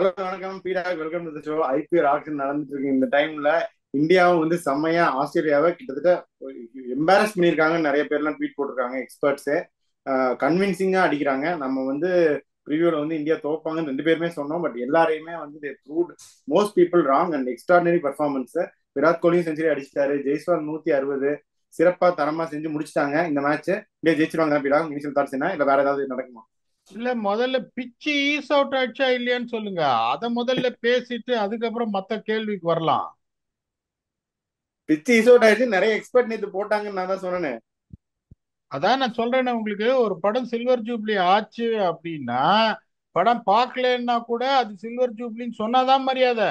Hello வணக்கம் பீடாக், welcome to the show. IPL auction நடந்துட்டு இருக்கு இந்த டைம்ல. இந்தியாவும் வந்து செம்மையா ஆஸ்திரேலியாவை கிட்டத்தட்ட எம்பாரஸ் பண்ணியிருக்காங்க. நிறைய பேர்லாம் ட்வீட் போட்டிருக்காங்க. எக்ஸ்பர்ட்ஸு கன்வின்சிங்கா அடிக்கிறாங்க. நம்ம வந்து ப்ரிவியூல வந்து இந்தியா தோப்பாங்கன்னு ரெண்டு பேருமே சொன்னோம். பட் எல்லாரையுமே வந்து they proved most people wrong and extraordinary performance. Virat கோலியும் செஞ்சுரி அடிச்சிட்டாரு. ஜெய்ஸ்வால் 160 சிறப்பா தரமா செஞ்சு முடிச்சிட்டாங்க இந்த மேட்ச். இந்தியா ஜெயிச்சிருவாங்க தான் பீடா. இனிஷியல் தாட்ஸ் என்ன, இல்ல வேற ஏதாவது நடக்குமா? இல்ல, முதல்ல பிச்சு ஈஸ் அவுட் ஆயிடுச்சா இல்லையான்னு சொல்லுங்க. அத முதல்ல பேசிட்டு அதுக்கப்புறம் மத்த கேள்விக்கு வரலாம். பிச்சு இஸ் அவுட் ஆயிடுச்சு. நிறைய எக்ஸ்பர்ட் நேத்து போட்டாங்கன்னு நான் தான் சொன்னேன். அதான் நான் சொல்றேனே, உங்களுக்கு ஒரு படம் சில்வர் ஜூப்ளி ஆச்சு அப்படின்னா படம் பார்க்கலன்னா கூட அது சில்வர் ஜூப்ளின்னு சொன்னாதான் மரியாதை.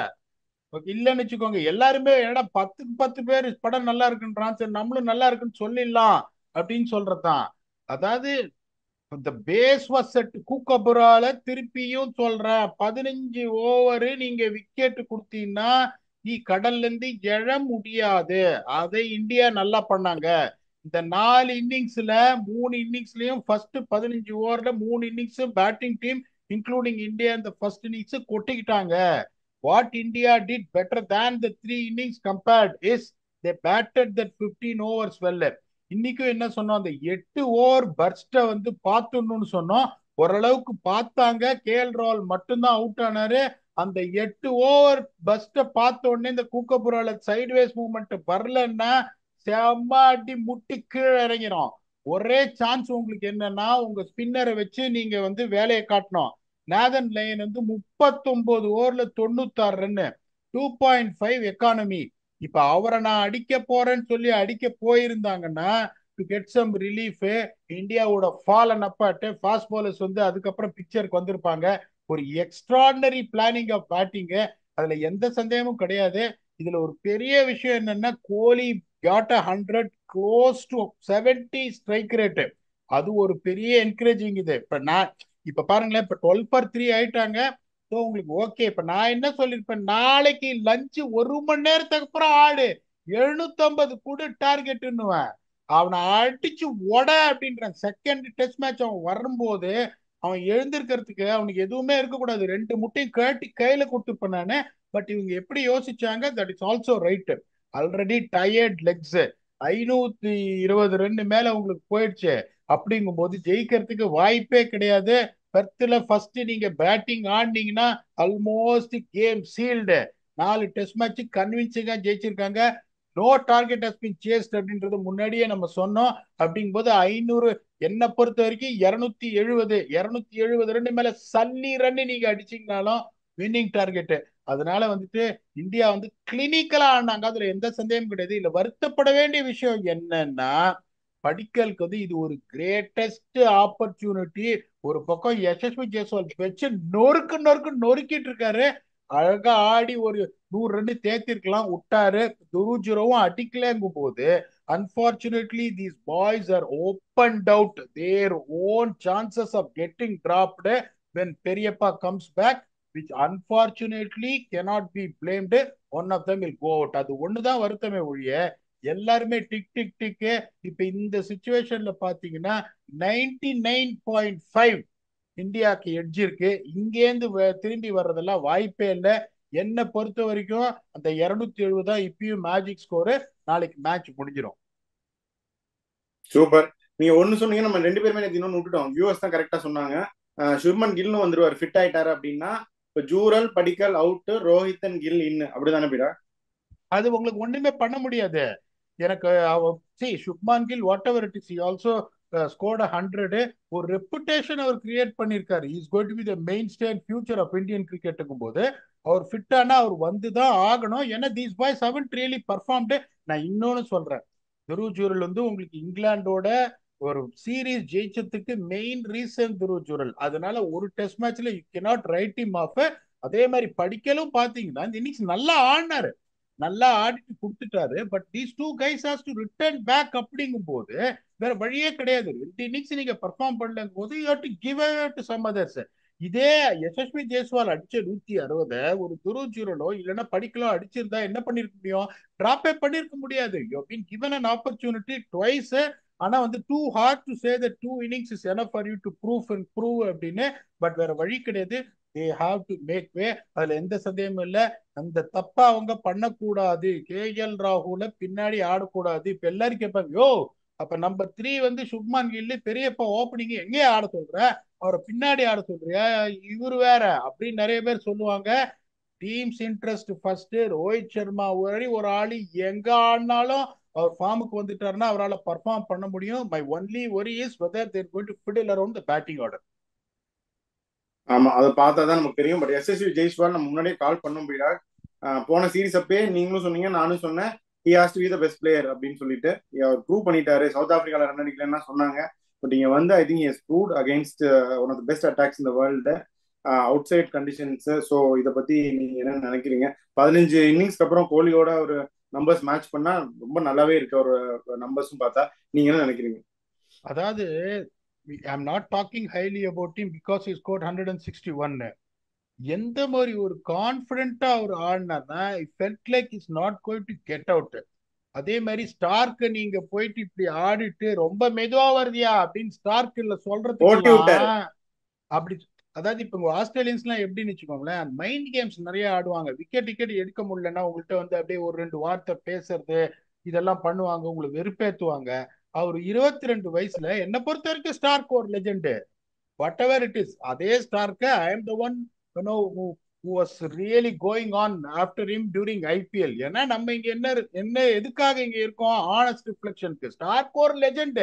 ஓகே, இல்லைன்னு வச்சுக்கோங்க, எல்லாருமே ஏன்னா 10க்கு 10 பேர் படம் நல்லா இருக்குன்றான், சரி நம்மளும் நல்லா இருக்குன்னு சொல்லிடலாம் அப்படின்னு சொல்றதுதான். அதாவது இந்த பேஸ் வாஸ் செட் கூக்கபுரால திருப்பியும் சொல்றேன், 15 ஓவர் நீங்க விக்கெட் கொடுத்தீங்கன்னா நீ கடல்ல இருந்து எழ முடியாது. அதை இந்தியா நல்லா பண்ணாங்க. இந்த 4 இன்னிங்ஸ்ல 3 இன்னிங்ஸ்லயும் ஃபர்ஸ்ட் 15 ஓவர்ல 3 இன்னிங்ஸும் பேட்டிங் டீம் இன்க்ளூடிங் இந்தியா இந்த ஃபர்ஸ்ட் இன்னிங்ஸ் கொட்டிக்கிட்டாங்க. What India did better than the 3 innings compared is they batted that 15 overs well. இன்னைக்கும் என்ன சொன்னோம், அந்த 8 ஓவர் பர்ஸ்ட வந்து பார்த்துடணும்னு சொன்னோம். ஓரளவுக்கு பார்த்தாங்க. கேஎல் ராகுல் மட்டும்தான் அவுட் ஆனாரு. அந்த 8 ஓவர் பஸ்ட பார்த்த உடனே இந்த கூக்கப்புறால சைட்வேஸ் மூவ்மெண்ட் வரலன்னா செம்ம அடி முட்டி கீழே இறங்கிரும். ஒரே சான்ஸ் உங்களுக்கு என்னன்னா, உங்க ஸ்பின்னரை வச்சு நீங்க வந்து வேலையை காட்டணும். நேதன் லைன் வந்து 39 ஓவர்ல 96 ரன்னு, 2.5 எக்கானமி. இப்ப அவரை நான் அடிக்க போறேன்னு சொல்லி அடிக்க போயிருந்தாங்கன்னா டு கெட் சம் ரிலீஃப், இந்தியாவோட ஃபாலன் அப்பாட்டு ஃபாஸ்ட் பாலர்ஸ் வந்து அதுக்கப்புறம் பிக்சருக்கு வந்திருப்பாங்க. ஒரு எக்ஸ்ட்ராடனரி பிளானிங் ஆஃப் பேட்டிங், அதுல எந்த சந்தேகமும் கிடையாது. இதுல ஒரு பெரிய விஷயம் என்னன்னா, Kohli got 100 close to 70 strike rate. அது ஒரு பெரிய என்கரேஜிங். இது இப்ப நான் இப்ப பாருங்களேன், இப்ப 12 for 3 ஆயிட்டாங்க. ஸோ உங்களுக்கு ஓகே. இப்ப நான் என்ன சொல்லிருப்பேன், நாளைக்கு லஞ்ச் 1 மணி நேரத்துக்கு அப்புறம் ஆடு 750 கூட டார்கெட்னுவேன். அவனை அடிச்சு உட அப்படின்ற செகண்ட் டெஸ்ட் மேட்ச் அவன் வரும்போது அவன் எழுந்திருக்கிறதுக்கு அவனுக்கு எதுவுமே இருக்கக்கூடாது. 2 முட்டையும் கட்டி கையில கொடுத்துருப்பேன் நானு. பட் இவங்க எப்படி யோசிச்சாங்க, that is also right. Already tired legs, 520 run மேல உங்களுக்கு போயிடுச்சு. அப்படிங்கும்போது ஜெயிக்கிறதுக்கு வாய்ப்பே கிடையாது. பெர்த்ல ஃபர்ஸ்ட் நீங்க பேட்டிங் ஆடினீங்கன்னா almost game sealed. 4 test match கன்வின்சிங்கா ஜெயிச்சிருக்காங்க. No target has been chased அப்படின்றது முன்னாடியே நம்ம சொன்னோம். அப்படிங்கும்போது 500, என்னை பொறுத்த வரைக்கும் 270 ரன் மேல சல்லி ரன் நீங்க அடிச்சீங்கனாலும் வின்னிங் டார்கெட். அதனால வந்துட்டு இந்தியா வந்து கிளினிக்கலா ஆனாங்க, அதுல எந்த சந்தேகமும் கிடையாது. இல்ல வருத்தப்பட வேண்டிய விஷயம் என்னன்னா, படிக்கலுக்கு வந்து இது ஒரு கிரேட்டஸ்ட் ஆப்பர்ச்சுனிட்டி. ஒரு பக்கம் யசஸ்வி ஜெய்ஸ்வால் வச்சு நொறுக்கு நொறுக்கு நொறுக்கிட்டு இருக்காரு. அழகா ஆடி ஒரு 100 ரன் தேத்திருக்கலாம், விட்டாரு. துருஜுரவும் அடிக்கலங்கும் போது unfortunately these boys are opened out their own chances of getting dropped when பெரியப்பா comes back, which unfortunately cannot be blamed. One of them will go out. அது ஒண்ணுதான் வருத்தமே ஒழிய எல்லாருமே டிக் டிக் டிக். இப்ப இந்த சுச்சுவேஷன்ல பாத்தீங்கன்னா 99.5 இந்தியாவுக்கு எட்ஜ் இருக்கு. இங்கேருந்து திரும்பி வர்றதெல்லாம் வாய்ப்பே இல்லை. என்னை பொறுத்த வரைக்கும் அந்த 270 தான் இப்பயும் மேஜிக் ஸ்கோரு. நாளைக்கு மேட்ச் முடிஞ்சிடும். சூப்பர். நீங்க ஒண்ணு சொன்னீங்க, நம்ம ரெண்டு பேருமே நேத்து இன்னொன்னு விட்டுட்டோம். வியூவர்ஸ் தான் கரெக்டா சொன்னாங்க. சுப்மன் கில்னு வந்துருவாரு, ஃபிட் ஆயிட்டாரு அப்படின்னா. இப்ப Jurel Padikkal out, Rohit and Gill in, அப்படிதானே பீடா? அது உங்களுக்கு ஒண்ணுமே பண்ண முடியாது. எனக்கு Shubman Gill whatever it is also scored 100. ஒரு ரெப்புடேஷன் அவர் கிரியேட் பண்ணியிருக்காரு. Is going to be the main stay future of Indian கிரிக்கெட்டுக்கும் போது அவர் ஃபிட் ஆனா அவர் வந்து தான் ஆகணும். ஏன்னா these boys haven't really performed. நான் இன்னொன்னு சொல்றேன், துருவ் ஜூரல் வந்து உங்களுக்கு இங்கிலாந்தோட ஒரு சீரீஸ் ஜெயிச்சதுக்கு மெயின் ரீசன் துருவ் ஜூரல். அதனால ஒரு டெஸ்ட் மேட்ச்ல you cannot write him off. அதே மாதிரி படிக்கலும் பாத்தீங்கன்னா இந்த இன்னிங்ஸ் நல்லா ஆடினாரு, நல்லா ஆடிட்டு கொடுத்துட்டாரு. But these two guys has to return back. அப்படிங்கும் போது வேற வழியே கிடையாது. 2 இன்னிங்ஸ் நீங்க பெர்ஃபார்ம் பண்ணலங்கும் போது you have to give away to some others. இதே யசஸ்வி ஜெய்ஸ்வால் அடிச்ச 160 ஒரு துருவ் ஜூரலோ இல்லைன்னா படிக்கலோ அடிச்சிருந்தா என்ன பண்ணிருக்க முடியும்? டிராப்பே பண்ணிருக்க முடியாது. You been given an opportunity twice. ஆனா வந்து too hard to say the 2 innings is enough for you to prove அப்படின்னு. பட் வேற வழி கிடையாது. They have to make way. அதுல எந்த சந்தேகமும் இல்ல. அந்த தப்பா அவங்க பண்ணக்கூடாது. KL ராகுல பின்னாடி ஆடக்கூடாது. இப்ப எல்லாரும் கேட்பாங்க, யோ அப்ப நம்பர் 3 வந்து சுப்மான் கில்லு பெரியப்பா ஓப்பனிங் எங்கேயே ஆட சொல்ற, அவரை பின்னாடி ஆட சொல்றியா, இவரு வேற அப்படின்னு நிறைய பேர் சொல்லுவாங்க. Teams interest first. Rohit Sharma வரை ஒரு ஆளு எங்க ஆடினாலும் அவர் ஃபார்முக்கு வந்துட்டாருன்னா அவரால் பர்ஃபார்ம் பண்ண முடியும். My only worry is whether they're going to fiddle around the batting order. ஆமா, அதை பார்த்தா தான் நமக்கு தெரியும். பட் எஸ்எஸ்வி ஜெய்ஸ்வால் நம்ம முன்னாடியே கால் பண்ண முடியல. போன சீரீஸ் அப்பயே நீங்களும் சொன்னீங்க, நானும் சொன்னேன், he has to be the best player அப்படின்னு சொல்லிட்டு. அவர் ப்ரூவ் பண்ணிட்டாரு. சவுத் ஆப்பிரிக்கால ரன் அடிக்கலன்னா சொன்னாங்க. பட் இங்க வந்து I think has proved against one of the best attacks இந்த world outside conditions. So இதை பத்தி நீங்க என்ன நினைக்கிறீங்க? 15 இன்னிங்ஸ்க்கு அப்புறம் கோலியோட ஒரு நம்பர்ஸ் மேட்ச் பண்ணா ரொம்ப நல்லாவே இருக்கு ஒரு நம்பர்ஸும் பார்த்தா. நீங்க என்ன நினைக்கிறீங்க? அதாவது I am not talking highly about him because he scored 161. எந்த மாதிரி ஒரு கான்பிடென்ட்டா அவர் ஆடினார்னா it felt like is not going to get out. அதே மாதிரி ஸ்டார்க்கு நீங்க போயிட்டு இப்படி ஆடிட்டு ரொம்ப மெதுவா வருதியா அப்படின்னு ஸ்டார்க் இல்ல ஓட்டி விட்டாரு. சொல்றதுக்கெல்லாம் அப்படி. அதாவது இப்ப உங்க ஆஸ்திரேலியன்ஸ் எல்லாம் எப்படின்னு வச்சுக்கோங்களேன், மைண்ட் கேம்ஸ் நிறைய ஆடுவாங்க. விக்கெட் டிக்கெட் எடுக்க முடியலன்னா உங்கள்கிட்ட வந்து அப்படியே ஒரு 2 வார்த்தை பேசுறது இதெல்லாம் பண்ணுவாங்க, உங்களை வெறுப்பேத்துவாங்க. அவர் 22 வயசுல என்னை பொறுத்த வரைக்கும் ஸ்டார்க் ஒரு legend. Whatever it is, அதே ஸ்டார்க்கு I am the one who was really going on after him during IPL. ஏன்னா நம்ம இங்க என்ன எதுக்காக இங்க இருக்கோம், ஆனஸ்ட் ரிஃப்ளெக்ஷனுக்கு. ஸ்டார்க் ஒரு லெஜெண்ட்.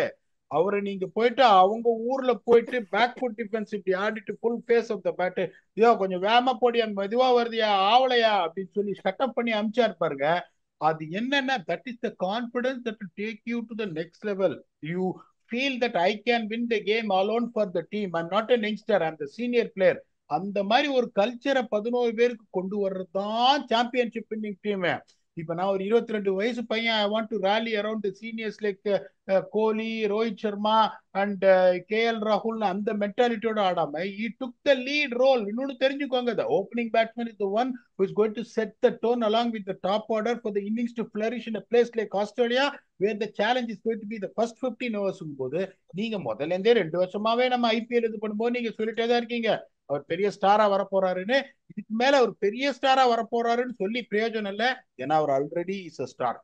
அவரை நீங்க போயிட்டு அவங்க ஊர்ல போயிட்டு பேக் ஃபுட் டிஃபென்ஸ் இப்படி ஆடிட்டு full face of the bat, ஐயோ கொஞ்சம் வேகமா போடியா மெதுவா வருதியா ஆவலையா அப்படின்னு சொல்லி ஷட்டப் பண்ணி அமிச்சா இருப்பாருங்க. அது என்னன்னா that is the confidence that will take you to the next level. You feel that I can win the game alone for the team, I am not an youngster, I am the senior player. அந்த மாதிரி ஒரு கல்ச்சரை 11 பேருக்கு கொண்டு வர்றது தான் championship winning team. இப்ப நான் ஒரு 22 வயசு பையன், I want to rally around the seniors like Kohli, Rohit Sharma and KL ராகுல் அந்த மென்டாலிட்டியோட ஆடாம he took the lead role. இன்னொன்னு தெரிஞ்சுக்கோங்க, the opening batsman is the one who is going to set the tone along with the top order for the innings to flourish in a place like Australia where the challenge is going to be the first 15 overs. போது நீங்க முதல்ல இருந்தே 2 வருஷமாவே நம்ம IPL இது பண்ணும்போது நீங்க சொல்லிட்டே தான் இருக்கீங்க அவர் பெரிய ஸ்டாரா வரப்போறாருன்னு. இதுக்கு மேல அவர் பெரிய ஸ்டாரா வரப்போறாருன்னு சொல்லி பிரயோஜனம் இல்லை, ஏன்னா அவர் already is a star.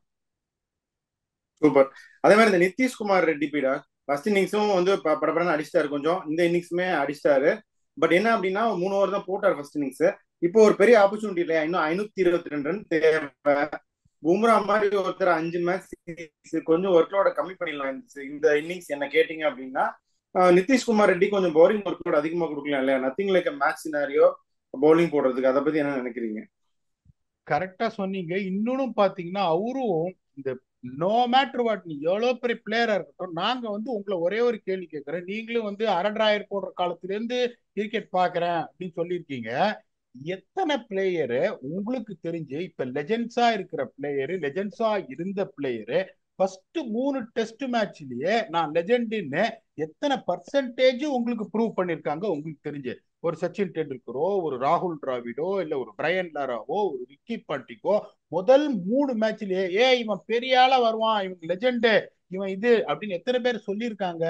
Super. அதே மாதிரி இந்த நிதிஷ்குமார் ரெட்டி பீடா ஃபர்ஸ்ட் இன்னிங்ஸும் வந்து படப்படன்னு அடிச்சிட்டாரு, கொஞ்சம் இந்த இன்னிங்ஸுமே அடிச்சிட்டாரு. பட் என்ன அப்படின்னா 3 ஓவர் தான் போட்டார் ஃபர்ஸ்ட் இன்னிங்ஸ். இப்போ ஒரு பெரிய ஆப்பர்ச்சுனிட்டி இல்லையா, இன்னும் 522 ரன் தேவை. பும்ரா மாதிரி ஒருத்தர் 5 மேட்ச் கொஞ்சம் ஒர்க்லோட கம்மி பண்ணிடலாம் இந்த இன்னிங்ஸ் என்ன கேட்டீங்க அப்படின்னா. நிதிஷ்குமார் ரெட்டி கொஞ்சம் பவுலிங் ஒர்க்லோட அதிகமா கொடுக்கலாம் இல்லையா, nothing like match scenario bowling போடுறதுக்கு. அதை பத்தி என்ன நினைக்கிறீங்க? கரெக்டா சொன்னீங்க. இன்னொன்னு பாத்தீங்கன்னா அவரும் இந்த நோ மேட்டர் வாட் நீ எவ்வளவு பெரிய பிளேயரா இருக்கட்டும், நாங்க வந்து உங்களை ஒரே ஒரு கேள்வி கேட்கிறேன். நீங்களும் வந்து அரட்ராயர் போடுற காலத்துல இருந்து கிரிக்கெட் பாக்குறேன் அப்படின்னு சொல்லியிருக்கீங்க. எத்தனை பிளேயரு உங்களுக்கு தெரிஞ்சு இப்ப லெஜெண்ட்ஸா இருக்கிற பிளேயரு, லெஜெண்ட்ஸா இருந்த பிளேயரு ஃபர்ஸ்ட் 3 டெஸ்ட் மேட்ச்லயே நான் லெஜெண்டுன்னு எத்தனை பர்சன்டேஜ் உங்களுக்கு ப்ரூவ் பண்ணிருக்காங்க உங்களுக்கு தெரிஞ்சு? ஒரு சச்சின் டெண்டுல்கரோ, ஒரு ராகுல் டிராவிடோ, இல்ல ஒரு பிரையன் லாராவோ, ஒரு விக்கி பாண்டிக்கோ முதல் 3 மேட்ச்லயே இவன் பெரிய ஆளா வருவான், இவன் லெஜெண்டு, இவன் இது அப்படின்னு எத்தனை பேர் சொல்லியிருக்காங்க?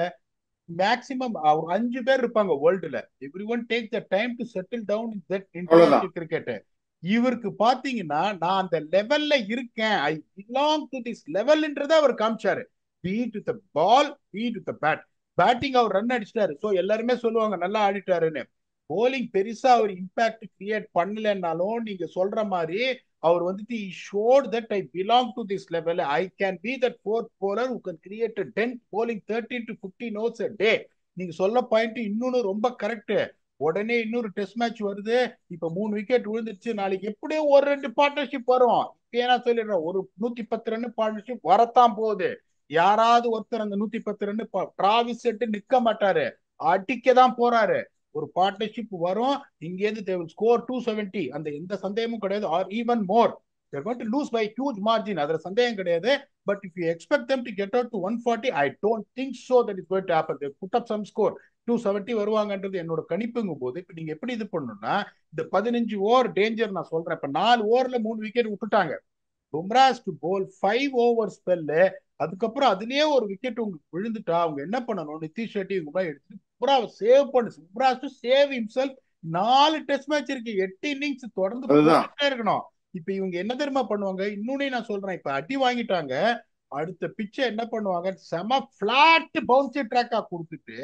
மேக்சிமம் ஒரு 5 பேர் இருப்பாங்க வேர்ல்டுல. Everyone take the time to settle down in that அவ்வளவுதான். International cricket. இவருக்கு பாத்தீங்கன்னா நான் அந்த லெவல்ல இருக்கேன், ஐ பிலாங் டு திஸ் லெவல்ன்றத அவர் காமிச்சாரு. Beat with ball, beat with bat. Batting அவர் ரன் அடிச்சிட்டாரு, ஸோ எல்லாருமே சொல்லுவாங்க நல்லா ஆடிட்டாருன்னு. போலிங் பெருசா அவர் இம்பாக்ட் கிரியேட் பண்ணலன்னாலும் நீங்க சொல்ற மாதிரி அவர் வந்துட்டு ஷோட் that I belong to this level, I can be that fourth bowler who can create a dent bowling 13 to 15 overs a day. நீங்க சொல்ல பாயிண்ட் இன்னொன்னு ரொம்ப கரெக்ட். உடனே இன்னொரு டெஸ்ட் மேட்ச் வருது, இப்ப 3 விக்கெட் விழுந்துருச்சு, நாளைக்கு எப்படியும் ஒரு 2 பார்ட்னர்ஷிப் வரும். இப்ப நான் சொல்லிடுறேன், ஒரு 110 ரன் பார்ட்னர்ஷிப் வரத்தான் போகுது. யாராவது ஒருத்தர் அந்த 110 ரன் டிராவிஸ் செட்டு நிக்க மாட்டாரு, அடிக்க தான் போறாரு. ஒரு பார்ட்னர்ஷிப் வரும், இங்கேருந்து they will score 270, அந்த எந்த சந்தேகமும் கிடையாது, R even more. they're going to lose by huge margin, அதுல சந்தேகம் கிடையாது. but if you expect them to get out to 140, I don't think so that is going to happen. they put up some score 270 வருவாங்கன்றது என்னோட கணிப்புங்கும் போது இப்ப நீங்க எப்படி இது பண்ணணும்னா இந்த 15 ஓவர் டேஞ்சர் நான் சொல்றேன். இப்ப 4 ஓவர்ல 3 விக்கெட் விட்டுட்டாங்க. Bumrah to bowl 5 over spell அதுக்கப்புறம் அதுலயே ஒரு விக்கெட் உங்களுக்கு விழுந்துட்டா அவங்க என்ன பண்ணணும், நிதிஷ் ரெட்டி இவங்க மாதிரி எடுத்து பும்ராவை சேவ் பண்ணு. Bumrah to save himself. 4 test match இருக்கு, 8 இன்னிங்ஸ் தொடர்ந்து அதுதான் போட்டுட்டே இருக்கணும். இப்ப இவங்க என்ன தெரியுமா பண்ணுவாங்க, இன்னொன்னு நான் சொல்றேன், இப்ப அடி வாங்கிட்டாங்க, அடுத்த பிச்சை என்ன பண்ணுவாங்க, செம பிளாட் பவுன்சி ட்ராக்கா கொடுத்துட்டு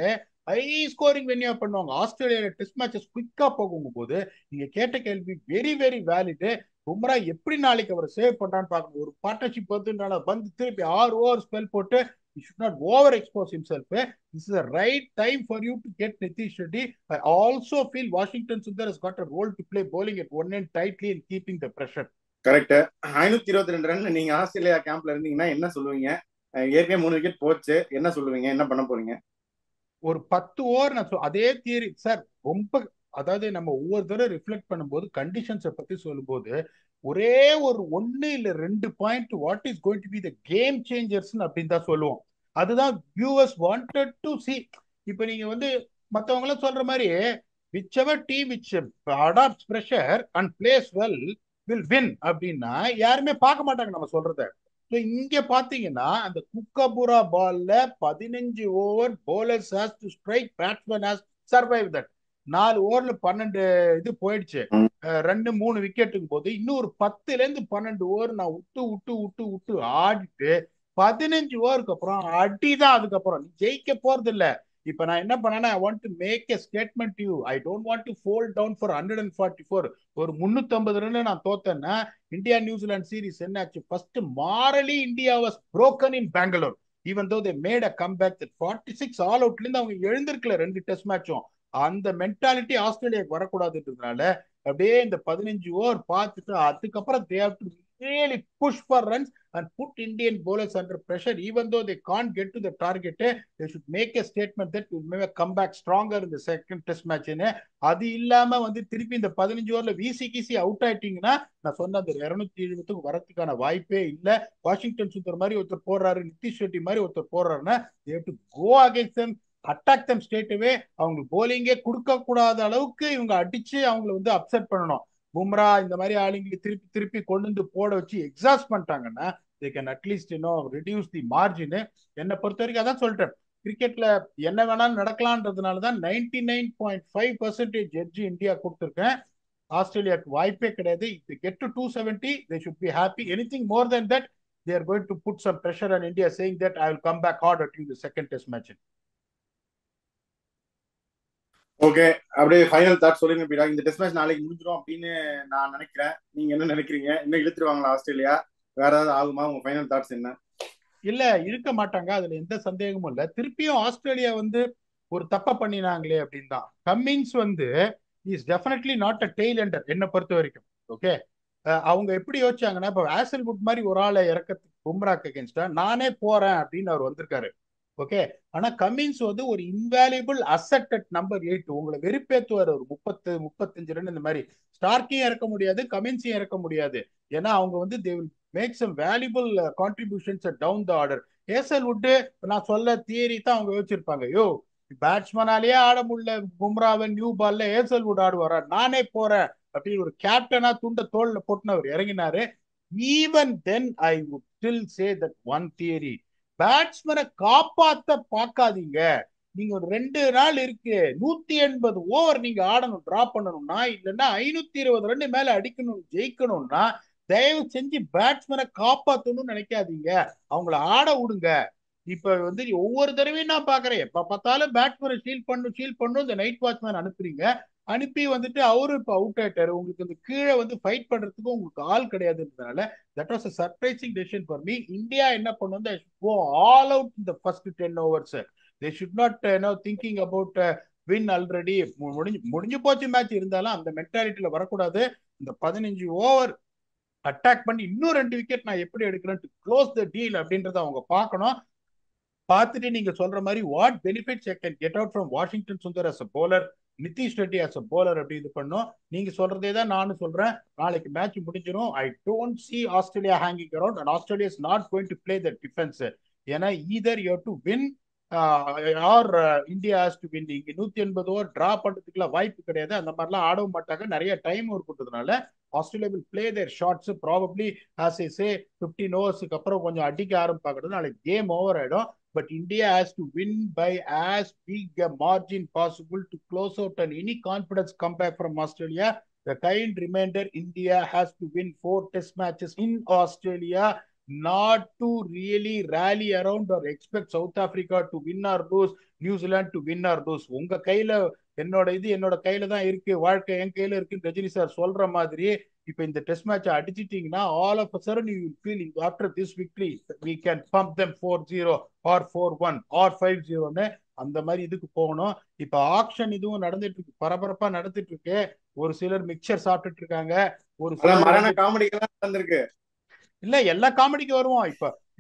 ஹை ஸ்கோரிங் வென்யூ பண்ணுவாங்க. ஆஸ்திரேலியா டெஸ்ட் மேட்சஸ் குயிக்கா போகும் போது நீங்க கேட்ட கேள்வி வெரி வெரி வேலிடு. பும்ரா எப்படி நாளைக்கு அவர் சேவ் பண்றான்னு பார்க்கணும். ஒரு பார்ட்னர்ஷிப் வந்து திருப்பி 6 ஓவர் ஸ்பெல் போட்டு he should not overexpose himself. This is the right time for you to get Nitish Reddy. I also feel Washington Sundar has got a role to play bowling at one end tightly and keeping the pressure. Correct. 522 run நீங்க Australia கேம்ப்ல இருந்தீங்கன்னா என்ன சொல்லுவீங்க? ஏற்கனவே 3 wicket போச்சு, என்ன சொல்லுவீங்க, என்ன பண்ண போறீங்க? ஒரு 10 ஓவர் நான் அதே தியரி சார். ரொம்ப அதாவது நம்ம ஒவ்வொரு தடவை ரிஃப்ளெக்ட் பண்ணும்போது கண்டிஷன்ஸை பத்தி சொல்லும்போது ஒரே ஒரு 1 இல்ல 2 point what is going to be the game changers அப்படின்னு தான் சொல்லுவோம். அதுதான் வியூவர்ஸ் வாண்டட் டு சி. இப்போ நீங்க வந்து மற்றவங்க எல்லாம் சொல்ற மாதிரி which ever team which adapts pressure and place well will win அப்படின்னா யாருமே பார்க்க மாட்டாங்க நம்ம சொல்றத. ஸோ இங்க பாத்தீங்கன்னா அந்த குக்கபுரா பால்ல 15 over bowlers has to strike, batsman has survive that. 4 ஓவர்ல 12 இது போயிடுச்சு, ரெண்டு 3 விக்கெட்டுக்கு போது இன்னும் ஒரு 10 ல இருந்து 12 ஓவர் நான் விட்டு விட்டு விட்டு விட்டு ஆடிட்டு 15 ஓவருக்கு அப்புறம் அடிதான். அதுக்கப்புறம் நீ ஜெயிக்க போறது இல்ல. இப்ப நான் என்ன பண்ணேன்னா I want to make a statement you. I don't want to fall down for 144. ஒரு 350 ரன் நான் தோத்தேன்னா இந்தியா நியூசிலாந்து சீரிஸ் என்னாச்சு, first morally India was broken in Bangalore. even though they made a comeback that 46 all அவுட்ல இருந்து அவங்க எழுந்திருக்கல 2 test மேட்சும். அந்த mentality ஆஸ்திரேலியாவுக்கு வரக்கூடாதுன்றதுனால அப்படியே இந்த 15 ஓவர் பார்த்துட்டு அதுக்கப்புறம் they have to really push for runs and put Indian bowlers under pressure. Even though they can't get to the target, they should make a statement that will maybe come back stronger in the second test match. அது இல்லாம வந்து திருப்பி இந்த 15 ஓவர்ல வீசி கீசி out ஆயிட்டீங்கன்னா நான் சொன்ன அந்த 270 வரதுக்கான வாய்ப்பே இல்லை. வாஷிங்டன் சுந்தர் மாதிரி ஒருத்தர் போடுறாரு, நிதிஷ் ரெட்டி மாதிரி ஒருத்தர் போடுறாருன்னா they have to go against them, attack them straight அவே. அவங்க போலிங்கே கொடுக்க கூடாத அளவுக்கு இவங்க அடிச்சு அவங்களை வந்து அப்செட் பண்ணணும். பும்ரா இந்த மாதிரி ஆளுங்களை திருப்பி திருப்பி கொண்டு வந்து போட வச்சு எக்ஸாஸ்ட் பண்ணிட்டாங்கன்னா they can at least reduce the margin. என்னை பொறுத்த வரைக்கும் அதான் சொல்லிட்டேன், கிரிக்கெட்ல என்ன வேணாலும் நடக்கலான்றதுனாலதான் 99.5% எட்ஜ் இந்தியா கொடுத்துருக்கேன். ஆஸ்திரேலியாவுக்கு வாய்ப்பே கிடையாது. if they get to 270 they should be happy. anything more than that they are going to put some pressure on India saying that I will come back hard at you the second test match. Okay, அப்படியே final thought சொல்லுங்க பீடா. இந்த test match நாளைக்கு முடிஞ்சிடும் அப்படின்னு நான் நினைக்கிறேன். நீங்க என்ன நினைக்கிறீங்க? இன்னும் இழுத்துருவாங்களா ஆஸ்திரேலியா? வேற ஏதாவது ஆகுமா? உங்க ஃபைனல் தாட்ஸ் என்ன? இல்ல இருக்க மாட்டாங்க, அதுல எந்த சந்தேகமும் இல்ல. திருப்பியும் ஆஸ்திரேலியா வந்து ஒரு தப்ப பண்ணினாங்களே அப்படின்னு தான். கம்மின்ஸ் வந்து is definitely not a tail enter என்ன பொறுத்த வரைக்கும். ஓகே, அவங்க எப்படி யோசிச்சாங்கன்னா இப்போ ஆசல்வுட் மாதிரி ஒரு ஆளை இறக்கிறதுக்கு பும்ராக்கு அகேன்ஸ்டா நானே போறேன் அப்படின்னு அவர் வந்திருக்காரு. ஓகே, ஆனா கமின்ஸ் வந்து ஒரு இன்வேல்யூபிள் அசெட் அட் நம்பர் 8. உங்களை வெறுப்பேத்துவார் ஒரு 30-35 ரன் இந்த மாதிரி. ஸ்டார்க்கையும் இறக்க முடியாது, கமின்ஸையும் இறக்க முடியாது. ஏன்னா அவங்க வந்து they will make some valuable contributions down the order. Hazlewood நான் சொல்ல தியரி தான் அவங்க யோசிச்சிருப்பாங்க. யோ பேட்ஸ்மேனாலேயே ஆட முடியல பும்ராவை, நியூ பால்ல ஹேசல்வுட் ஆடுவாரா, நானே போறேன் அப்படின்னு ஒரு கேப்டனா துண்ட தோல்ல போட்டுன்னு அவர் இறங்கினாரு. Even then I would still say that one theory, பேட்ஸ்மேனை காப்பாத்த பார்க்காதீங்க. நீங்க ஒரு 2 நாள் இருக்கு, 180 ஓவர் நீங்க ஆடணும், டிரா பண்ணணும்னா, இல்லைன்னா 520 ரன் மேல அடிக்கணும், ஜெயிக்கணும்னா தயவு செஞ்சு பேட்ஸ்மேனை காப்பாத்தணும்னு நினைக்காதீங்க, அவங்கள ஆட விடுங்க. இப்ப வந்து ஒவ்வொரு தடவையும் நான் பாக்குறேன், எப்ப பார்த்தாலும் பேட்ஸ்மேனை ஷீல் பண்ணும் இந்த நைட் வாட்ச்மேன் அனுப்புறீங்க. அனுப்பி வந்துட்டு அவரு இப்ப அவுட் ஆயிட்டாரு. உங்களுக்கு இந்த கீழே வந்து ஃபைட் பண்றதுக்கு உங்களுக்கு ஆள் கிடையாதுன்றதுனால that was a surprising decision for me. India என்ன பண்ணும், they should go all out in the first 10 overs. they should not thinking about win already. முடிஞ்சு போச்சு மேட்ச், இருந்தாலும் அந்த மென்டாலிட்டியில வரக்கூடாது. இந்த 15 ஓவர் அட்டாக் பண்ணி இன்னும் 2 விக்கெட் நான் எப்படி எடுக்கிறேன் டு க்ளோஸ் த டீல் அப்படின்றத அவங்க பார்க்கணும். பார்த்துட்டு நீங்க சொல்ற மாதிரி what benefits I can get out from Washington Sundar as a bowler, Nitish Reddy as a bowler அப்படி இது பண்ணும். நீங்க சொல்றதே தான் நானும் சொல்றேன். நாளைக்கு மேட்ச் முடிஞ்சிடும். I don't see Australia hanging around and Australia is not going to play the defence. ஏன்னா either you have to win or India has to win. இங்க 180 ஓவர் டிரா பண்றதுக்குலாம் வாய்ப்பு கிடையாது. அந்த மாதிரிலாம் ஆடவும் மாட்டாங்க. நிறைய டைம் இருக்கிறதுனால Australia will play their shots probably as I say 15 ஓவர்ஸ்க்கு அப்புறம் கொஞ்சம் அடிக்க ஆரம்பிப்பாங்க. நாளைக்கு கேம் ஓவர் ஆயிடும். But India has to win by as big a margin possible to close out, and any confidence come back from Australia. The kind reminder, India has to win 4 test matches in Australia, not to really rally around or expect South Africa to win or lose, New Zealand to win or lose. உங்க கையில என்னோட கையில தான் இருக்கு, வாழ்க்கை என் கையில இருக்குன்னு Rajini sir சொல்ற மாதிரி இப்ப இந்த டெஸ்ட் மேட்ச் அடிச்சிட்டீங்கன்னா all of a sudden you will feel after this victory we can pump them 4-0 or 4-1 or 5-0ன்னு அந்த மாதிரி இதுக்கு போகணும். இப்ப ஆக்ஷன் இதுவும் நடந்துட்டு இருக்கு, பரபரப்பா நடந்துட்டு இருக்கு. ஒரு சிலர் மிக்சர் சாப்பிட்டுட்டு இருக்காங்க, ஒரு சிலர் மரண காமெடிக்கெல்லாம் நடந்திருக்கு. இல்ல எல்லா காமெடிக்கு வருவோம்.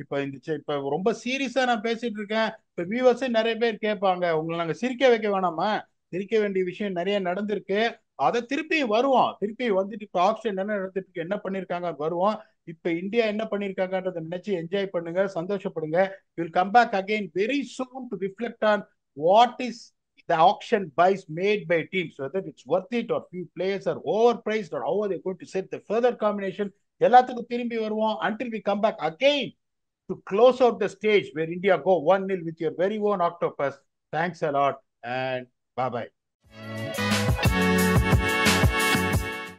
இப்ப ரொம்ப சீரியஸா நான் பேசிட்டு இருக்கேன். இப்ப வியூவர்ஸே நிறைய பேர் கேட்பாங்க, உங்களை நாங்க சிரிக்க வைக்க வேணாமா? சிரிக்க வேண்டிய விஷயம் நிறைய நடந்திருக்கு. அதை திருப்பி வருவோம். திருப்பி வந்துட்டு இப்ப ஆப்ஷன் என்ன நடந்துட்டு இருக்கு, என்ன பண்ணிருக்காங்க வருவோம். இப்ப இந்தியா என்ன பண்ணிருக்காங்கன்றத நினைச்சு என்ஜாய் பண்ணுங்க, சந்தோஷப்படுங்க. Will come back again very soon to reflect on what is the auction buys made by teams, whether it's worth it or few players are overpriced or how are they going to set the further combination. எல்லாத்துக்கும் திரும்பி வருவோம். Until we come back again to close out the stage where India go 1-0 with your very own Octopus. Thanks a lot and bye bye.